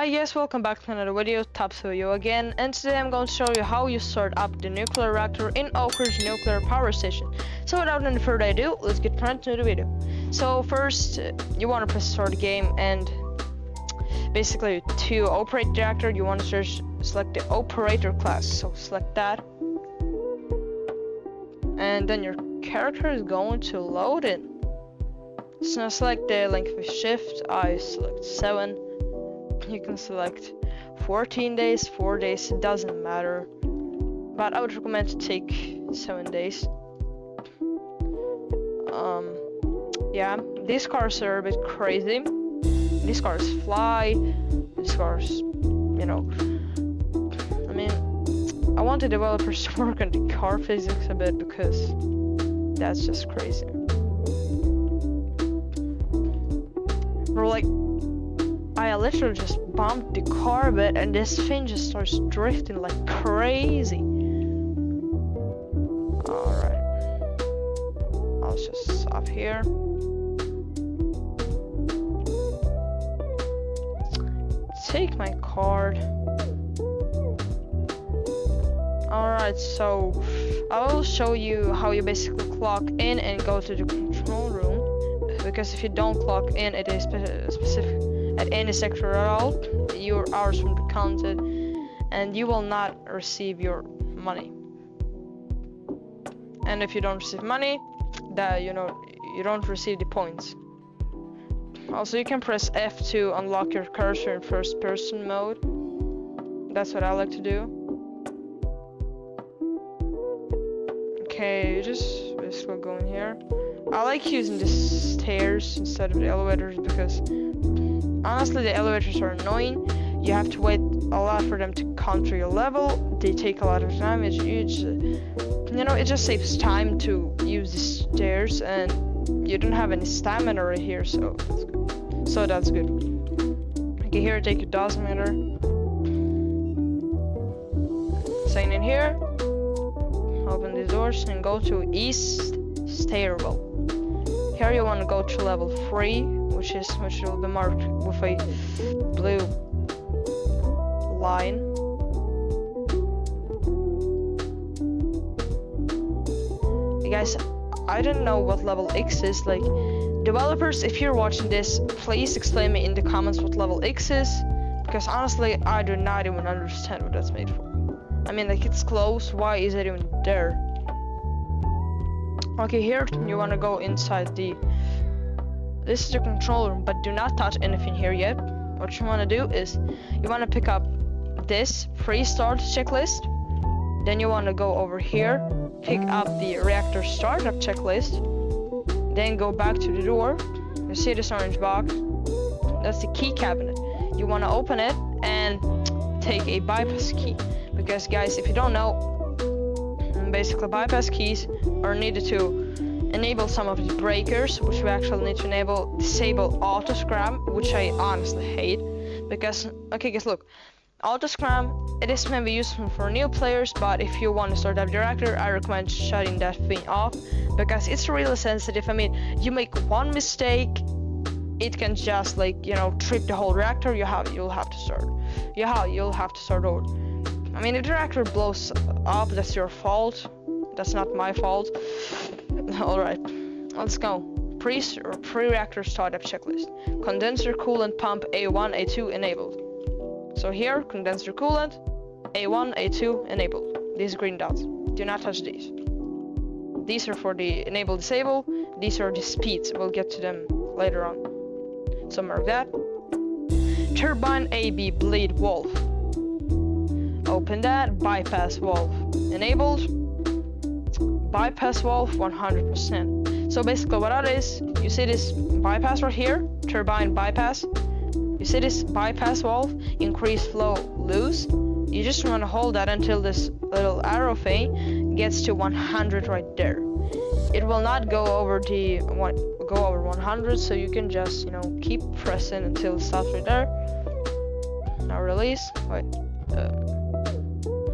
Hi guys, welcome back to another video, Tapsuyo again, and today I'm going to show you how you start up the nuclear reactor in Oak Ridge nuclear power station. So without any further ado, let's get right into the video. So first, you want to press start game, and basically to operate the reactor, you want to select the operator class. So select that, and then your character is going to load in. So now select the length of shift. I select 7. You can select 14 days, 4 days, it doesn't matter. But I would recommend to take 7 days. Yeah, these cars are a bit crazy. These cars fly. These cars, you know. I mean, I want the developers to work on the car physics a bit because that's just crazy. Or like, I literally just bumped the car a bit and this thing just starts drifting like crazy. Alright. I'll just stop here. Take my card. Alright, so I will show you how you basically clock in and go to the control room. Because if you don't clock in at a specific at any sector at all, your hours will be counted and you will not receive your money. And if you don't receive money, that you don't receive the points. Also, you can press F to unlock your cursor in first person mode. That's what I like to do. Okay, you just basically go in here. I like using the stairs instead of the elevators because honestly, the elevators are annoying. You have to wait a lot for them to come to your level. They take a lot of time. It just saves time to use the stairs, and you don't have any stamina right here, so that's good. So that's good. Okay, here take your dosimeter. Sign in here. Open the doors and go to East Stairwell. Here you want to go to level 3, which will be marked with a blue line. Hey guys, I don't know what level X is. Like, developers, if you're watching this, please explain me in the comments what level X is, because honestly, I do not even understand what that's made for. I mean, like, it's close. Why is it even there? Okay, here you want to go inside this is the control room, but do not touch anything here yet. What you want to do is you want to pick up this pre-start checklist. Then you want to go over here, pick up the reactor startup checklist. Then go back to the door. You see this orange box? That's the key cabinet. You want to open it and take a bypass key. Because guys, if you don't know, basically bypass keys are needed to enable some of the breakers, which we actually need to enable. Disable auto scram, which I honestly hate, because okay guys, look, auto scram, it is maybe useful for new players, but if you want to start up the reactor, I recommend shutting that thing off because it's really sensitive. I mean, you make one mistake, it can just, like, trip the whole reactor. You'll have to start over. I mean, if the reactor blows up, that's your fault. That's not my fault. Alright, let's go. Pre-reactor startup checklist. Condenser coolant pump A1, A2 enabled. So here, condenser coolant, A1, A2 enabled. These green dots. Do not touch these. These are for the enable disable. These are the speeds. We'll get to them later on. So mark that. Turbine AB bleed valve. Open that. Bypass valve enabled. Bypass valve 100%. So basically what that is, you see this bypass right here, turbine bypass. You see this bypass valve, increase flow, lose. You just want to hold that until this little arrow thing gets to 100 right there. It will not go over 100, so you can just keep pressing until it stops right there. Now release. Wait.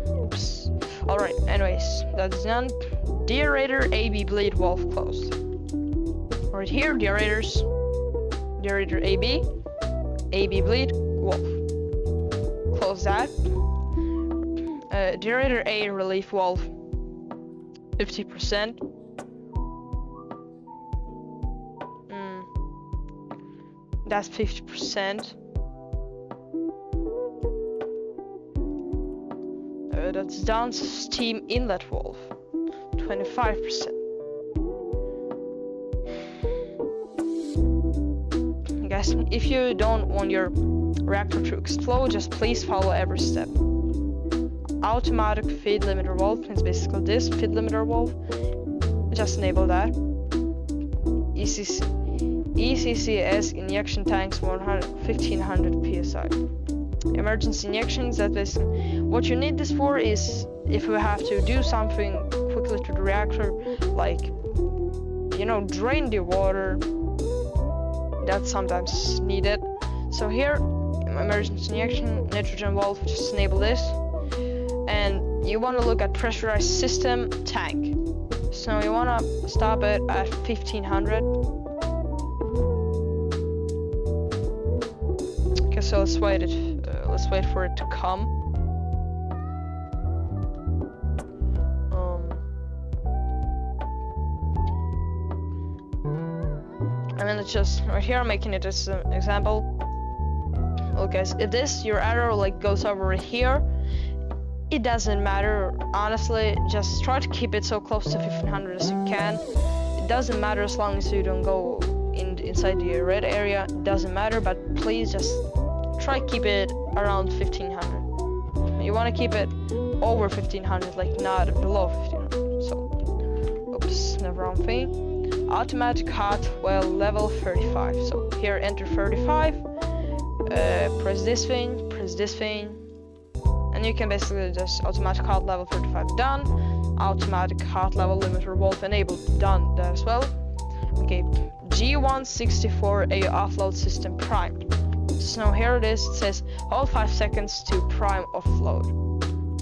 Oops. Alright, anyways, that's done. Deaerator AB bleed valve closed. Right here, deaerator AB bleed valve. close that. Generator A relief valve 50%. That's 50%. That's down. Steam inlet valve 25%. Guys, if you don't want your reactor to explode, just please follow every step. Automatic feed limiter valve is basically this feed limiter valve. Just enable that. ECCS injection tanks 1500 psi. Emergency injections. That is what you need this for. Is if we have to do something quickly to the reactor, like drain the water. That's sometimes needed. So here, emergency injection, nitrogen valve, just enable this. And you want to look at pressurized system tank. So you want to stop it at 1500. Okay, so let's wait for it to come. I mean, it's just right here, I'm making it as an example. Look guys, if your arrow like goes over here, it doesn't matter, honestly. Just try to keep it so close to 1500 as you can. It doesn't matter as long as you don't go inside the red area. It doesn't matter, but please just try keep it around 1500. You want to keep it over 1500, like not below 1500. So, oops, the wrong thing. Automatic hot well level 35. So here enter 35. Press this thing, and you can basically just automatic hot level 35 done. Automatic hot level limiter valve enabled done that as well. Okay, G164A offload system primed. So here it is. It says hold 5 seconds to prime offload.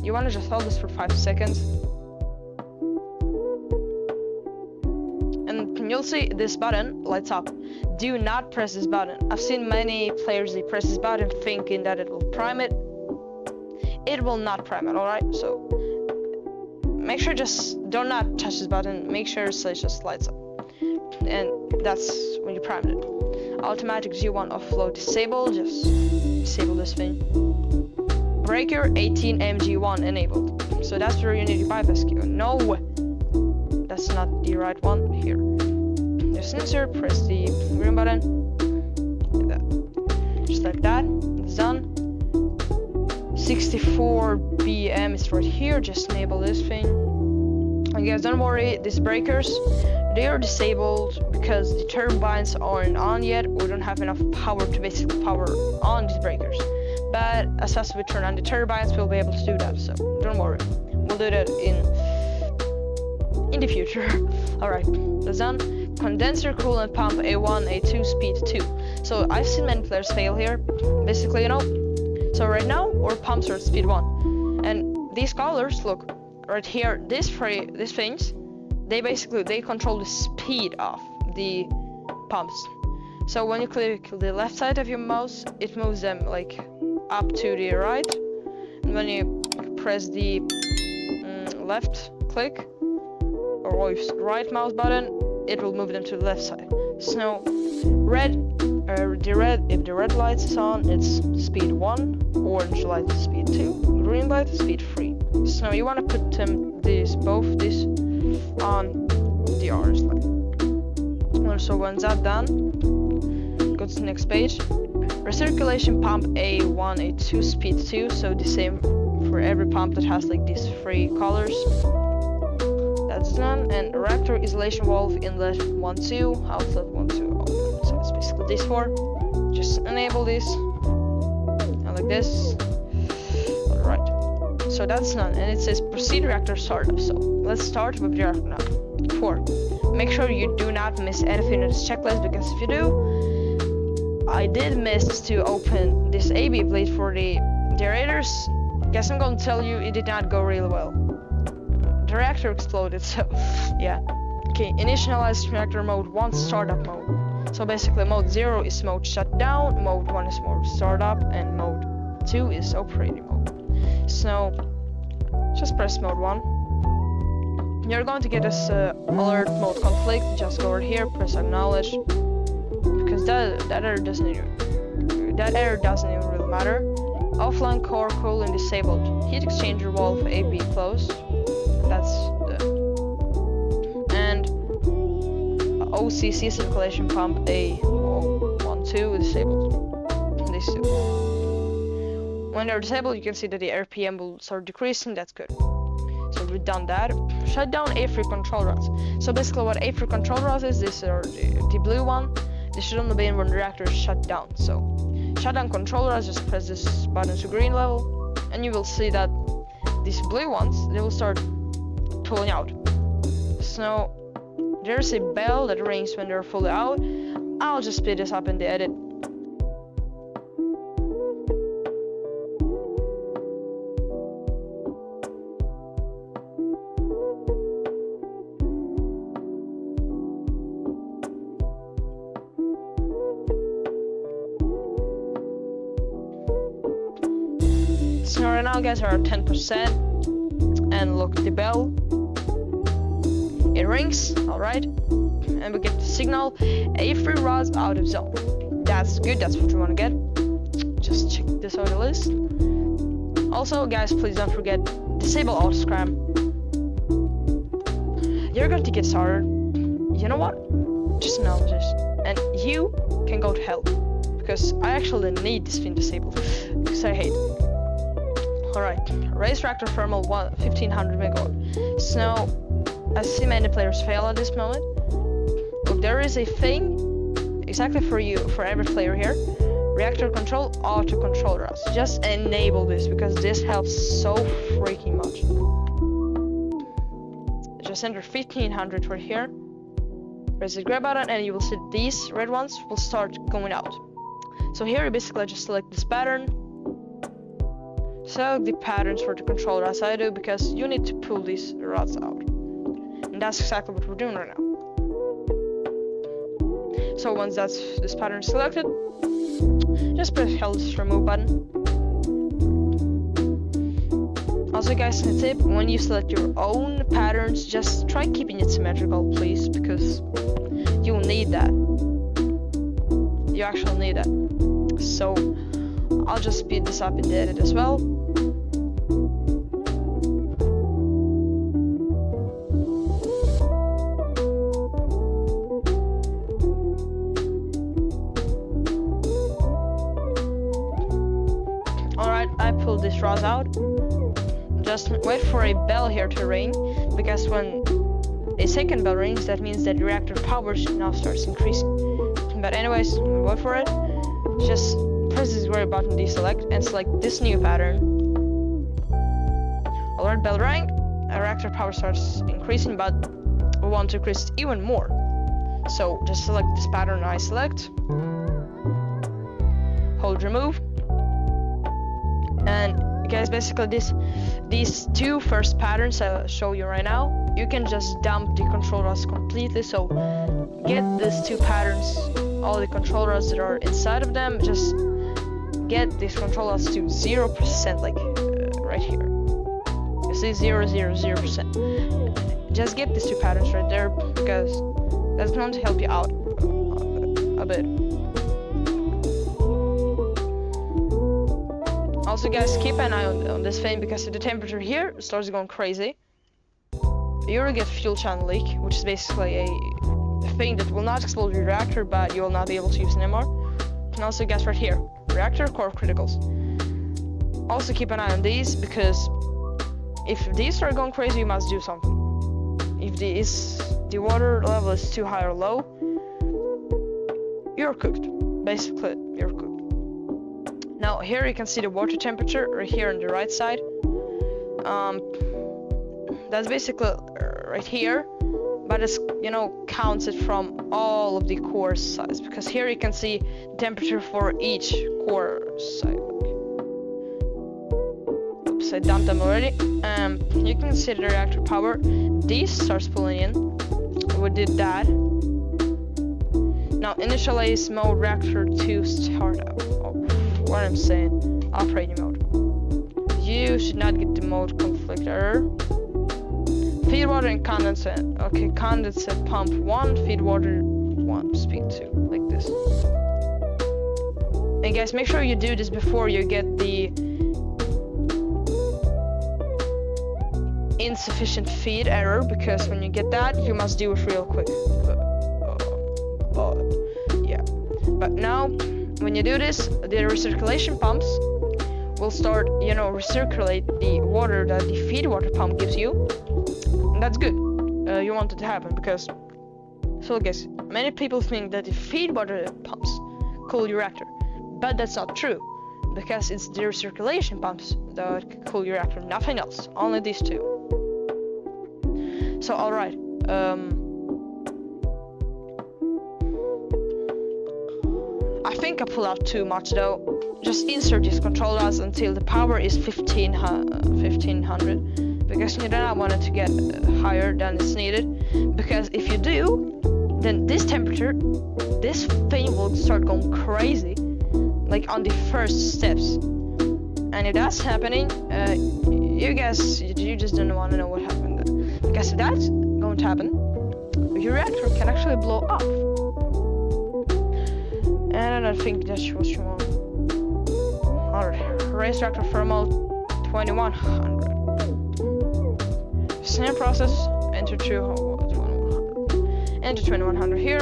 You want to just hold this for 5 seconds. You'll see this button lights up. Do not press this button. I've seen many players, they press this button thinking that it will prime it. It will not prime it, alright? So make sure just do not touch this button. Make sure it just lights up. And that's when you primed it. Automatic G1 offload disabled. Just disable this thing. Breaker 18MG1 enabled. So that's where you need your bypass queue. No, that's not the right one. Here. Just insert, press the green button, like that. Just like that. It's done. 64 BM is right here. Just enable this thing. And guys, don't worry, these breakers, they are disabled because the turbines aren't on yet. We don't have enough power to basically power on these breakers. But as fast as we turn on the turbines, we'll be able to do that. So don't worry, we'll do that in the future. Alright, that's done. Condenser coolant pump A1, A2, speed 2. So I've seen many players fail here. Basically, so right now our pumps are at speed 1. And these colors, look, right here, these things, they control the speed of the pumps. So when you click the left side of your mouse, it moves them like up to the right. And when you press the left click or right mouse button, it will move them to the left side. So if the red light is on, it's speed 1, orange light is speed 2, green light is speed 3. So you want to put both these on the orange light. So once that's done, go to the next page. Recirculation pump A1, A2, speed 2. So the same for every pump that has like these 3 colors. That's done. And reactor isolation valve inlet 1, 2, outlet 1, 2, open. So it's basically these 4. Just enable this. And like this. Alright. So that's done. And it says proceed reactor startup. So let's start with the reactor now. 4. Make sure you do not miss anything in this checklist, because if you do, I did miss to open this AB blade for the generators. Guess I'm gonna tell you, it did not go really well. The reactor exploded, so yeah. Okay, initialize reactor mode 1 startup mode. So basically mode 0 is mode shutdown, mode 1 is mode startup, and mode mode 2 is operating mode. So just press mode 1. You're going to get this alert mode conflict. Just go over here, press acknowledge, because that error doesn't even really matter. Offline core cooling disabled. Heat exchanger valve AB closed. That's the OCC circulation pump A012 disabled. These two. When they're disabled, you can see that the RPM will start decreasing. That's good. So we've done that. Shut down A3 control routes. So basically what A3 control routes is, these are the blue one. This should only be when the reactor is shut down. So shut down control routes, just press this button to green level, and you will see that these blue ones, they will start pulling out. So there's a bell that rings when they're fully out. I'll just speed this up in the edit. So right now guys are at 10%, and look, the bell, it rings, alright, and we get the signal, A3 rods out of zone. That's good, that's what you want to get. Just check this out the list. Also guys, please don't forget, disable auto scram. You're going to get started. You know what? Just acknowledge this, and you can go to hell, because I actually need this thing disabled, because I hate it. Alright, raise reactor thermal 1500 megawatt. So, I see many players fail at this moment. Look, there is a thing exactly for you, for every player here. Reactor control, auto control routes. Just enable this, because this helps so freaking much. Just enter 1500 right here. Press the grab button, and you will see these red ones will start going out. So here you basically just select this pattern. Select the patterns for the control routes I do, because you need to pull these routes out. And that's exactly what we're doing right now. So once this pattern is selected, just press this remove button. Also guys, a tip, when you select your own patterns, just try keeping it symmetrical, please, because you'll need that. You actually need that. So I'll just speed this up in the edit as well. Alright, I pulled this rods out. Just wait for a bell here to ring, because when a second bell rings, that means that the reactor power now starts increasing. But anyways, wait for it. Just press this gray button, deselect, and select this new pattern. Alert, bell rang. Our reactor power starts increasing, but we want to increase it even more. So just select this pattern I select. Hold remove. And guys, basically these two first patterns I'll show you right now, you can just dump the control rods completely. So get these two patterns, all the control rods that are inside of them, just get these control rods to 0%, like right here. You see 0%. Just get these two patterns right there, because that's going to help you out a bit. Also guys, keep an eye on this thing, because if the temperature here starts going crazy, you'll get fuel channel leak, which is basically a thing that will not explode your reactor, but you will not be able to use it anymore. And also guys, right here, reactor core criticals. Also keep an eye on these, because if these start going crazy, you must do something. If the water level is too high or low, you're cooked. Basically, you're cooked. Now here you can see the water temperature right here on the right side. That's basically right here, but it's, you know, counts it from all of the core sides, because here you can see the temperature for each core side. Oops, I dumped them already. You can see the reactor power. These starts pulling in. We did that. Now initialize mode reactor to startup. Oh, what I'm saying. operating mode. You should not get the mode conflict error. Feed water and condensate. Okay, condensate pump 1, feed water 1, speed 2, like this. And guys, make sure you do this before you get the insufficient feed error, because when you get that, you must do it real quick. Yeah. But now, when you do this, the recirculation pumps will start, recirculate the water that the feed water pump gives you. And that's good. You want it to happen because, so guys, many people think that the feed water pumps cool your reactor, but that's not true, because it's the recirculation pumps that cool your reactor, nothing else, only these two. So alright, I think I pull out too much though. Just insert these control rods until the power is 1500, because you do not want it to get higher than is needed, because if you do, then this temperature, this thing will start going crazy, like on the first steps. And if that's happening, you guys, you just don't want to know what happened then. Because if that's going to happen, your reactor can actually blow up. And I don't think that's what you want. Alright, raise reactor thermal 2100. Same process, enter 2100. Enter 2100 here.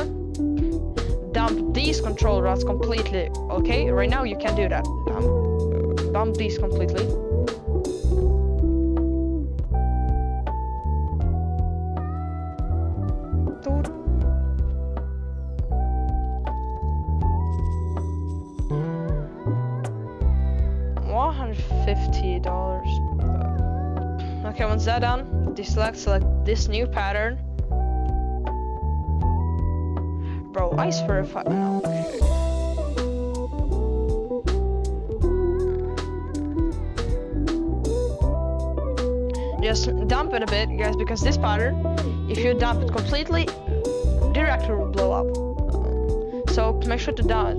Dump these control rods completely. Okay, right now you can do that. Dump these completely. $150. Okay, once that's done, select this new pattern. Bro, I swear if I... Okay. Just dump it a bit, guys, because this pattern, if you dump it completely, the reactor will blow up. So make sure to not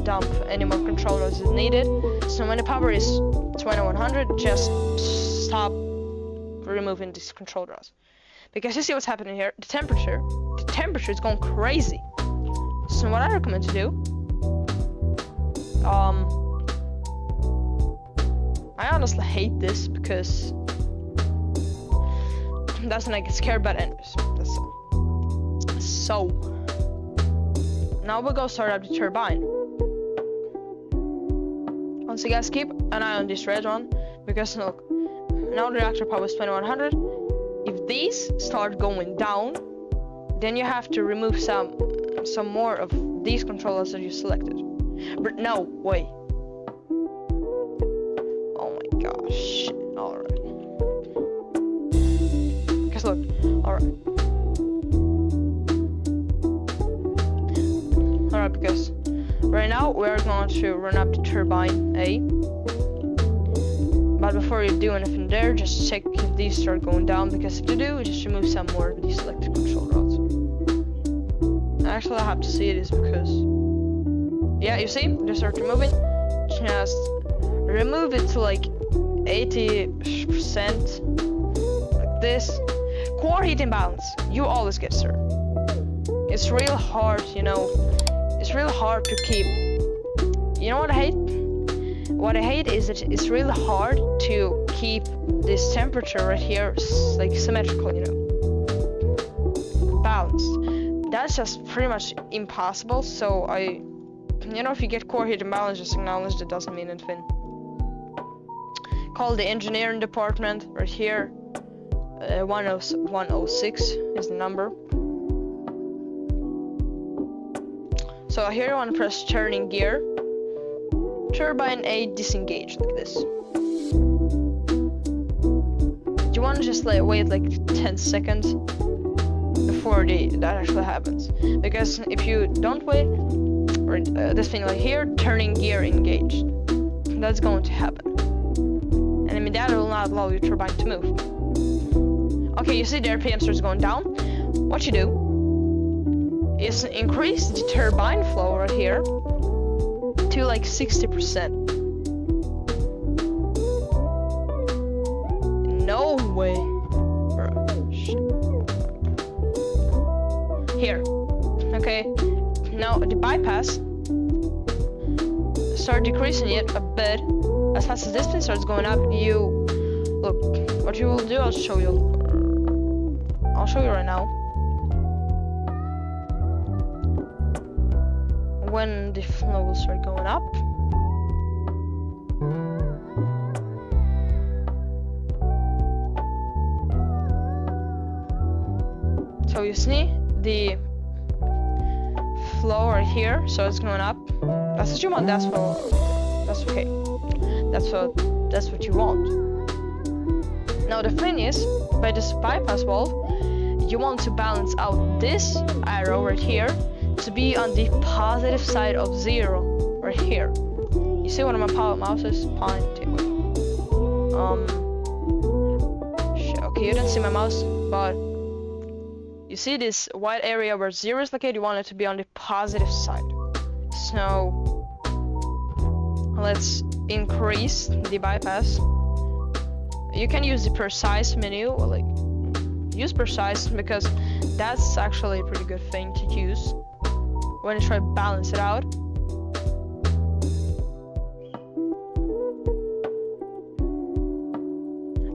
dump any more control rods as needed. So when the power is 2100, just stop removing these control rods. Because you see what's happening here, the temperature is going crazy. So what I recommend to do, I honestly hate this because that's when I get scared, but anyways, that's so. Now we'll go start up the turbine. Once you guys keep an eye on this red one, because look, now the reactor power is 2100. If these start going down, then you have to remove some more of these controllers that you selected. But no, wait. Oh my gosh. Alright. Because look, alright. Alright, because right now we're going to run up the turbine A. But before you do anything there, just check if these start going down, because if they do, just remove some more of these selected control rods. Actually, I have to see this because... Yeah, you see? They start removing. Just remove it to like 80%. Like this. Core heat imbalance. You always get, sir. It's real hard, It's real hard to keep... You know what I hate? What I hate is that it's really hard to keep this temperature right here like symmetrical, balanced. That's just pretty much impossible. So if you get core heat imbalance, just acknowledge that doesn't mean anything. Call the engineering department right here. 106 is the number. So here you want to press turning gear. Turbine A disengaged like this. You want to just wait like 10 seconds before that actually happens. Because if you don't wait, or this thing right here, turning gear engaged, that's going to happen. And I mean that will not allow your turbine to move. Okay, you see the RPM starts going down. What you do is increase the turbine flow right here to like 60%. Okay, now the bypass, start decreasing it a bit. As fast as this pin starts going up, look, what you will do, I'll show you right now. When the flow will start going up, so you see the flow right here, so it's going up. That's what you want. That's okay. That's what you want. Now the thing is, by this bypass valve, you want to balance out this arrow right here to be on the positive side of 0 right here. You see one of my mouse is pointing. Okay, you didn't see my mouse, but you see this white area where 0 is located. You want it to be on the positive side. So let's increase the bypass. You can use the precise menu, or like use precise, because that's actually a pretty good thing to use when you try to balance it out.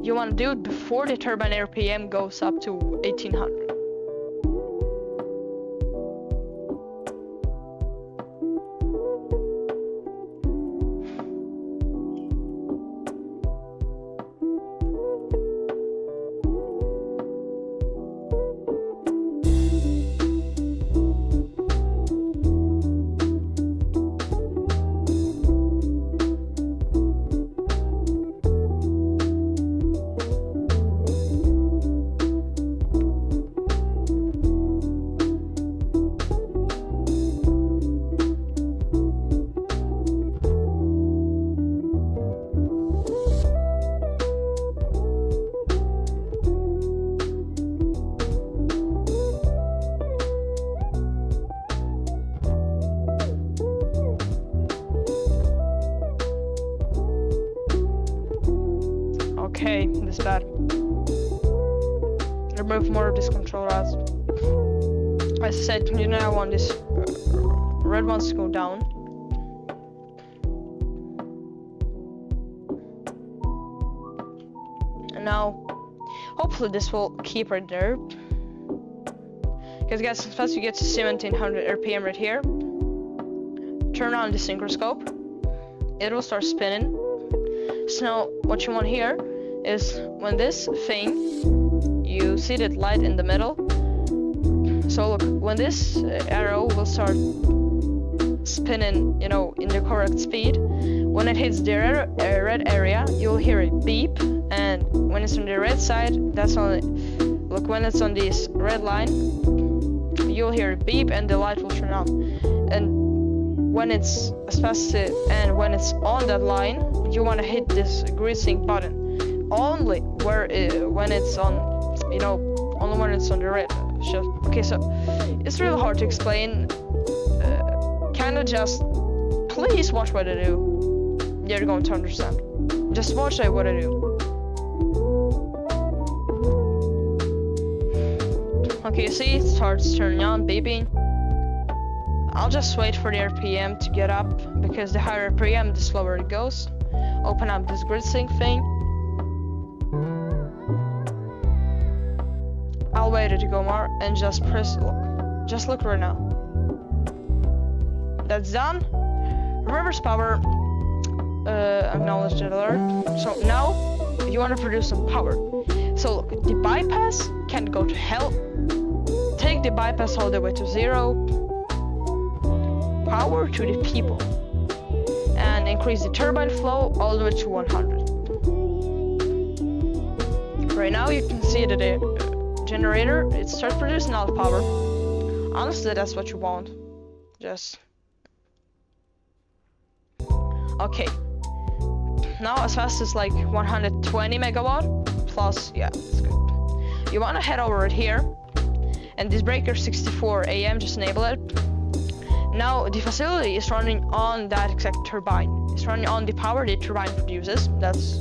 You want to do it before the turbine RPM goes up to 1800. Okay, this is bad. Remove more of this control rods. As I said, you now want this red ones to go down. And now, hopefully this will keep right there. Because guys, as fast as you get to 1700 RPM right here, turn on the synchroscope. It will start spinning. So now, what you want here is when this thing, you see that light in the middle. So look, when this arrow will start spinning, you know, in the correct speed, when it hits the red area, you'll hear a beep, and when it's on the red side, that's on. Look, when it's on this red line, you'll hear a beep, and the light will turn on. And when it's and when it's on that line, you want to hit this green sync button. Only when it's on, you know, only when it's on the red. Okay, so it's really hard to explain. Kinda just, please watch what I do. You're going to understand. Just watch what I do. Okay, you see, it starts turning on, beeping. I'll just wait for the RPM to get up, because the higher RPM, the slower it goes. Open up this grid sync thing. I'll wait it to go more and just press look. Just look right now. That's done. Reverse power. Acknowledge the alert. So now you want to produce some power. So look, the bypass can go to hell. Take the bypass all the way to 0. Power to the people. And increase the turbine flow all the way to 100. Right now you can see that the generator, it starts producing all the power. Honestly, that's what you want. Just okay. Now as fast as like 120 megawatt plus, yeah, it's good. You want to head over right here, and this breaker 64 AM, just enable it. Now the facility is running on that exact turbine. It's running on the power the turbine produces. That's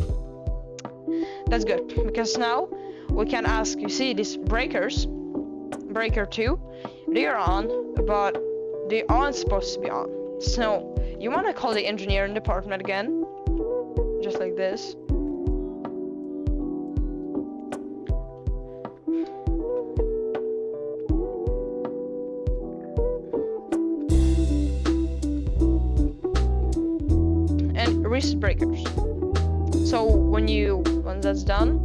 good, because now we can ask, you see these breakers, breaker 2, they are on, but they aren't supposed to be on. So you want to call the engineering department again, just like this. And reset breakers. So once that's done,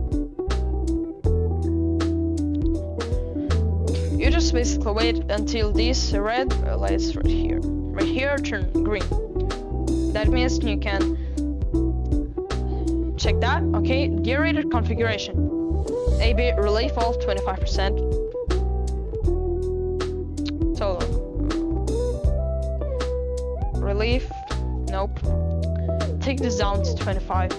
you just basically wait until this red lights right here turn green. That means you can check that. Okay, deaerator configuration. AB relay fault 25%. So relief, nope. Take this down to 25.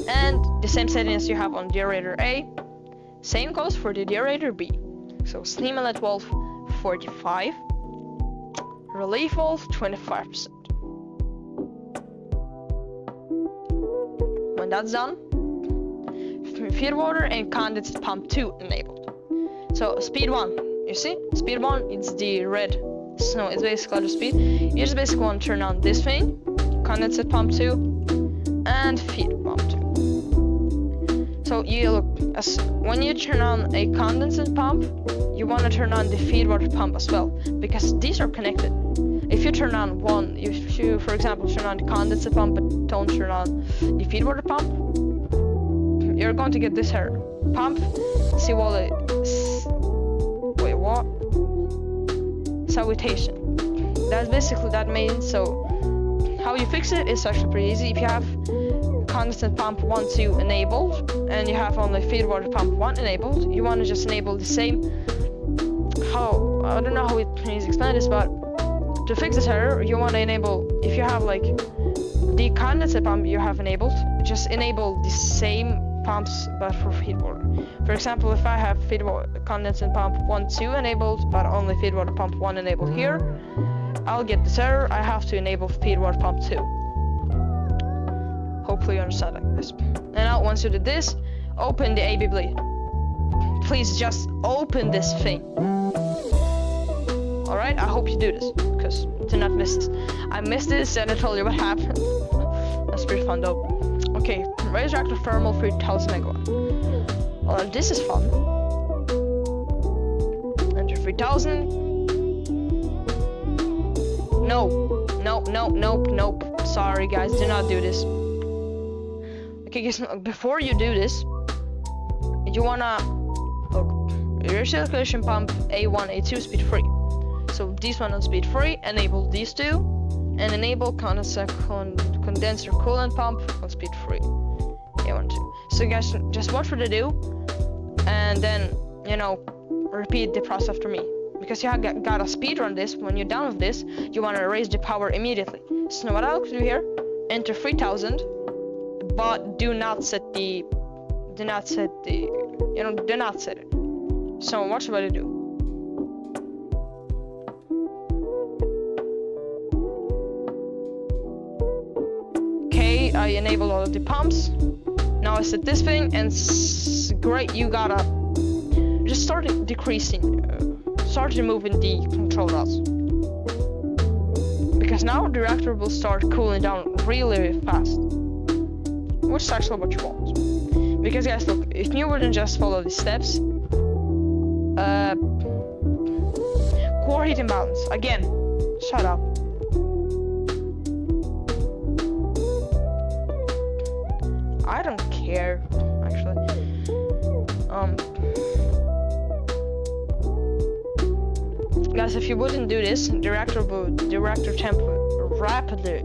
And the same settings you have on deaerator A, same goes for the deaerator B. So steam inlet valve 45, relief valve 25%. When that's done, feed water and condensate pump 2 enabled. So speed 1, you see, speed 1, it's the red, so it's basically the speed. You just basically want to turn on this thing, condensate pump 2, and feed pump 2. So you look, when you turn on a condensate pump, you want to turn on the feed water pump as well, because these are connected. If you turn on one, if you, for example, turn on the condensate pump but don't turn on the feed water pump, you're going to get this error. Pump, see what it, wait, what? Salutation. That's basically that means. So how you fix it is actually pretty easy. If you have condensate pump 1, 2 enabled, and you have only feed water pump 1 enabled, you want to just enable the same. How, I don't know how it is explain this, but to fix this error, you want to enable, if you have like the condensate pump you have enabled, just enable the same pumps but for feed water. For example, if I have feed water condensate pump 1, 2 enabled, but only feed water pump 1 enabled here, I'll get this error. I have to enable feed water pump 2. Hopefully you understand like this. And now once you did this, open the AB bleed. Please just open this thing. Alright, I hope you do this, because do not miss this. I missed this and I told you what happened. That's pretty fun though. Okay, raise reactor thermal 3000 megawatt. Well, this is fun. Enter 3000. Nope. Sorry guys, do not do this. Okay guys, before you do this, you wanna look, your circulation pump A1, A2 speed 3. So this one on speed 3, enable these two, and enable condenser coolant pump on speed 3. A1, 2. So guys, just watch what I do, and then, you know, repeat the process after me. Because you got a speed run this, when you're done with this, you want to raise the power immediately. So what I'll do here, enter 3000, but do not set it. So watch what I do. Okay, I enabled all of the pumps. Now I set this thing, and great, you gotta just start decreasing. Start removing the control rods, because now the reactor will start cooling down really fast, which is actually what you want. Because guys, look, if you wouldn't just follow the steps, core heat imbalance again. Shut up. I don't care actually. Guys, if you wouldn't do this, the reactor temp rapidly,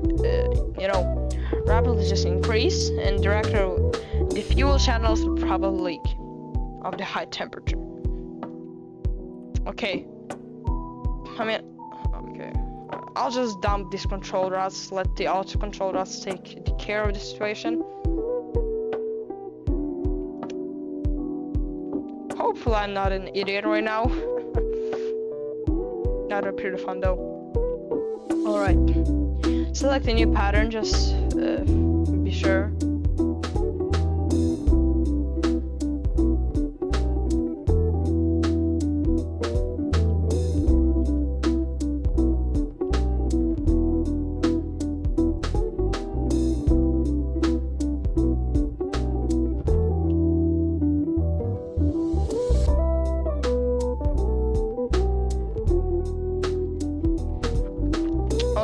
rapidly just increase, and the fuel channels will probably leak of the high temperature. Okay. Okay. I'll just dump these control rods, let the auto control rods take care of the situation. Hopefully I'm not an idiot right now. That would be pretty fun though. Alright. Select a new pattern, just be sure.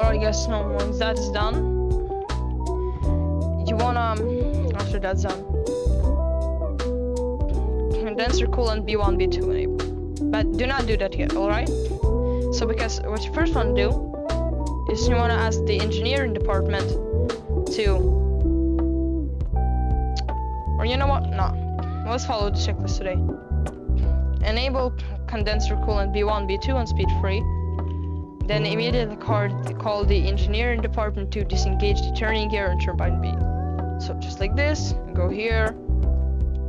I guess no, once that's done, you wanna, after that's done, condenser coolant B1, B2 enable. But do not do that yet, alright? So because what you first wanna do is you wanna ask the engineering department to, or you know what, no, let's follow the checklist today. Enable condenser coolant B1, B2 on speed 3. Then immediately call the engineering department to disengage the turning gear on turbine B. So just like this, go here,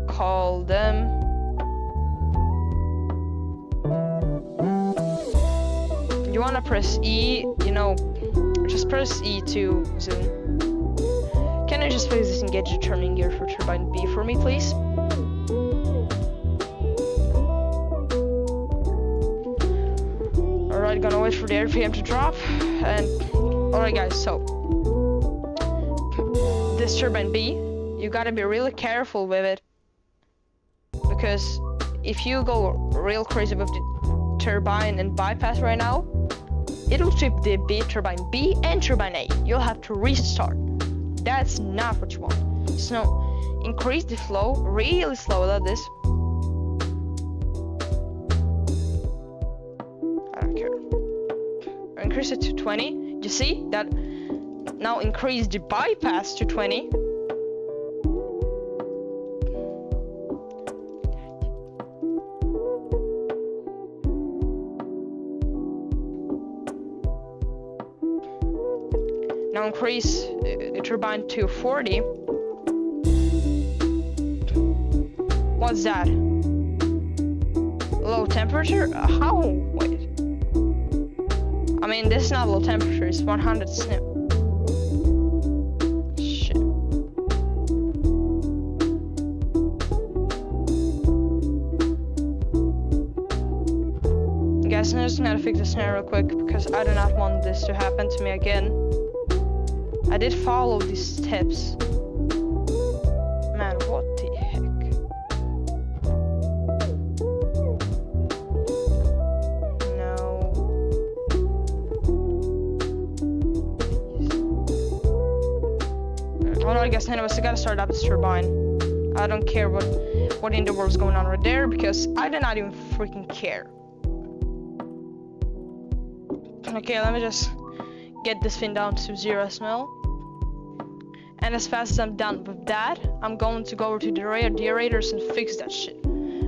call them. You wanna press E, you know, just press E to zoom. Can I just please disengage the turning gear for turbine B for me, please? Alright, gonna wait for the RPM to drop, and alright guys, so this turbine B, you gotta be really careful with it, because if you go real crazy with the turbine and bypass right now, it'll trip the turbine B and turbine A. You'll have to restart. That's not what you want. So increase the flow really slow like this. Increase it to 20. You see that now increase the bypass to 20. Now increase the turbine to 40. What's that? Low temperature? How? Wait. I mean, this is not low temperature, it's 100 snip. Shit. Guys, I'm just gonna fix this snare real quick because I do not want this to happen to me again. I did follow these steps. Man, what the heck? Well, I guess anyways, I gotta start up this turbine. I don't care what in the world's going on right there because I do not even freaking care. Okay, let me just get this thing down to 0 smell. And as fast as I'm done with that, I'm going to go over to the radiators and fix that shit.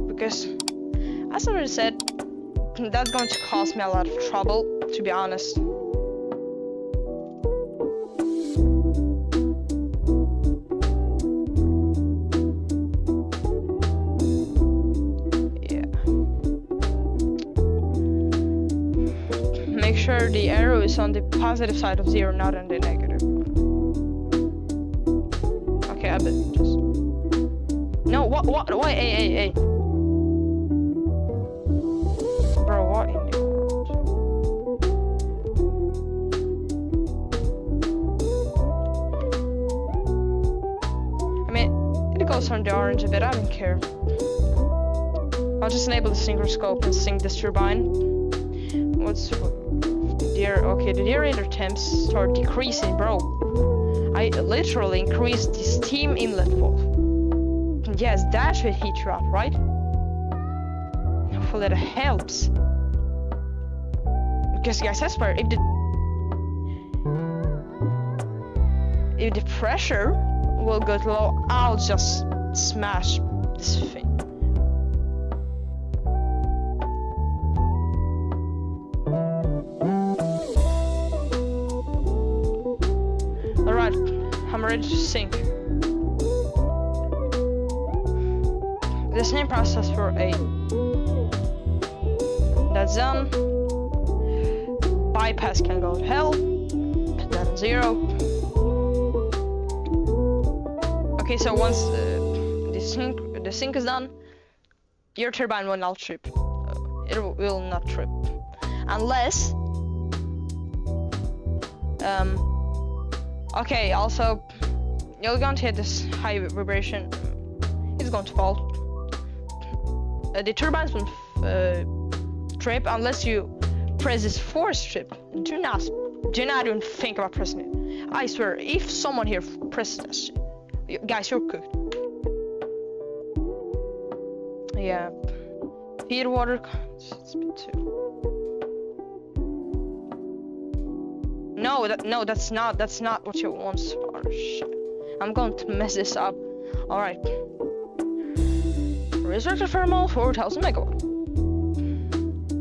Because, as I already said, that's going to cause me a lot of trouble, to be honest. Make sure the arrow is on the positive side of 0, not on the negative. Okay, I bet just... No, what, hey. Bro, what in the world? I mean, it goes on the orange a bit, I don't care. I'll just enable the synchro and sync this turbine. What's... Okay, the aerator temps start decreasing, bro. I literally increased the steam inlet valve. Yes, that should heat you up, right? Hopefully that helps. Because guys, I swear, if the pressure will go low, I'll just smash this thing. Alright, I'm ready to sync. The same process for A. That's done. Bypass can go to hell. 0. Okay, so once the sync is done, your turbine will not trip. It will not trip unless okay, also you're going to hit this high vibration. It's going to fall. The turbines will trip unless you press this force trip. Do not even think about pressing it. I swear, if someone here presses this, guys, you're cooked. Yeah. Feed water. Speed 2. No, that's not what you want. Oh, shit. I'm going to mess this up. All right. Reactor thermal 4000 megawatt.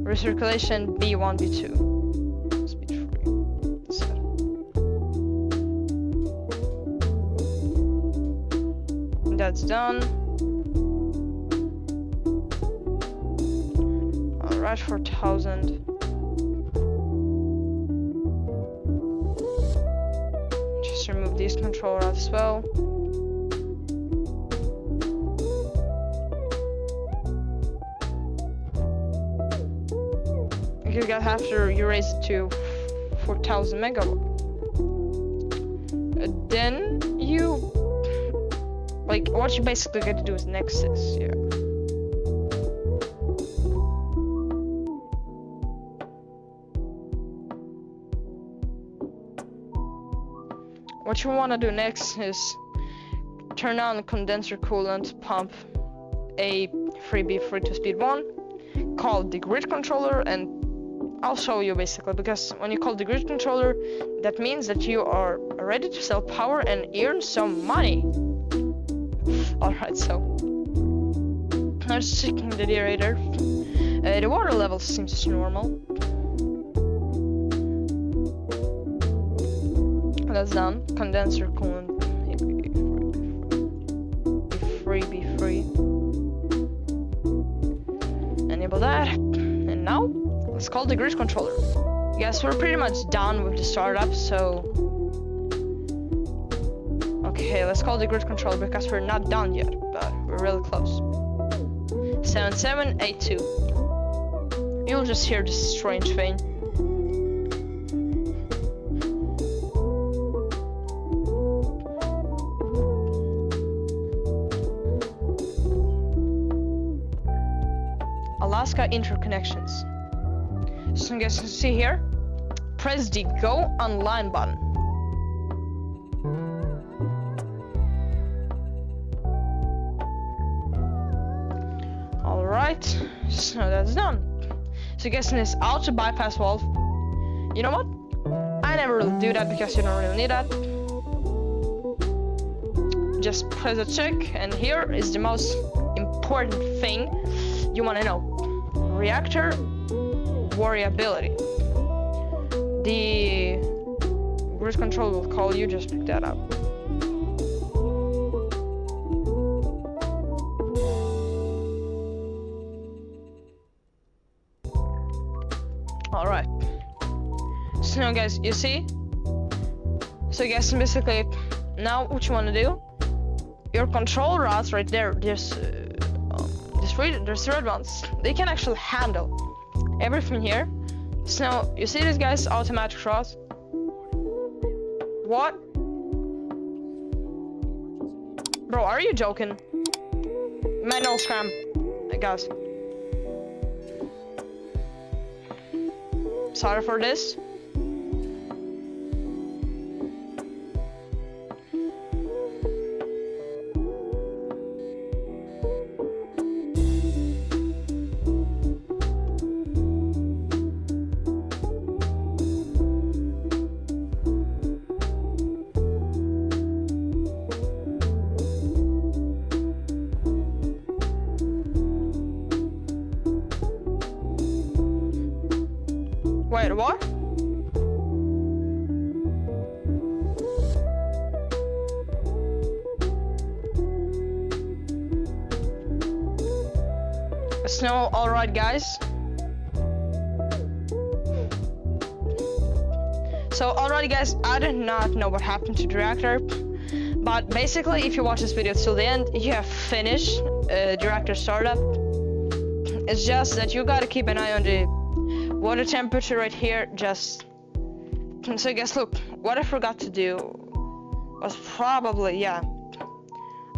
Recirculation B1 B2. Speed 3. That's done. All right, 4000. Just remove these controller out as well. You got after you raise it to 4000 megawatt. Then you like what you basically get to do is Nexus, yeah. What you want to do next is turn on the condenser coolant pump A3B3 to speed 1, call the grid controller, and I'll show you basically, because when you call the grid controller, that means that you are ready to sell power and earn some money. Alright, so I'm just checking the deaerator. The water level seems normal. That's done. Condenser coolant B3. Enable that. And now let's call the grid controller. Yes, we're pretty much done with the startup, so okay, let's call the grid controller because we're not done yet, but we're really close. 7782. You'll just hear this strange thing. Alaska interconnections. So you guys can see here, press the go online button. Alright, so that's done. So you guys in this auto bypass valve, you know what? I never really do that because you don't really need that. Just press a check, and here is the most important thing you want to know. Reactor variability. The grid control will call you, just pick that up. Alright. So now guys, you see? So guys, basically, now what you want to do, your control rods right there, there's red ones, they can actually handle everything here. So now, you see these guys, automatic rods? What? Bro, are you joking? Manual scram, guys. Sorry for this. Wait, what? Snow, alright guys. So alrighty guys, I do not know what happened to the reactor, but basically if you watch this video till the end, you have finished the reactor startup. It's just that you gotta keep an eye on the water temperature right here. So guys, look, what I forgot to do was probably, yeah,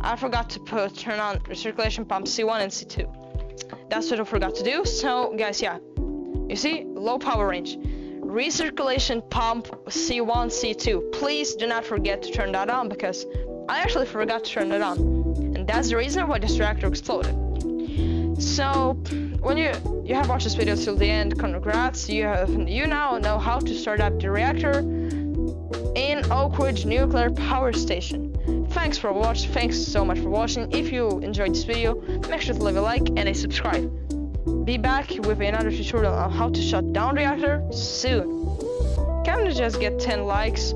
I forgot to turn on recirculation pump C1 and C2. That's what I forgot to do. So guys, yeah, you see, low power range. Recirculation pump C1, C2. Please do not forget to turn that on, because I actually forgot to turn it on. And that's the reason why this reactor exploded. So, when you have watched this video till the end, congrats, you now know how to start up the reactor in Oakridge Nuclear Power Station. Thanks so much for watching. If you enjoyed this video, make sure to leave a like and a subscribe. Be back with another tutorial on how to shut down reactor soon. Can we just get 10 likes?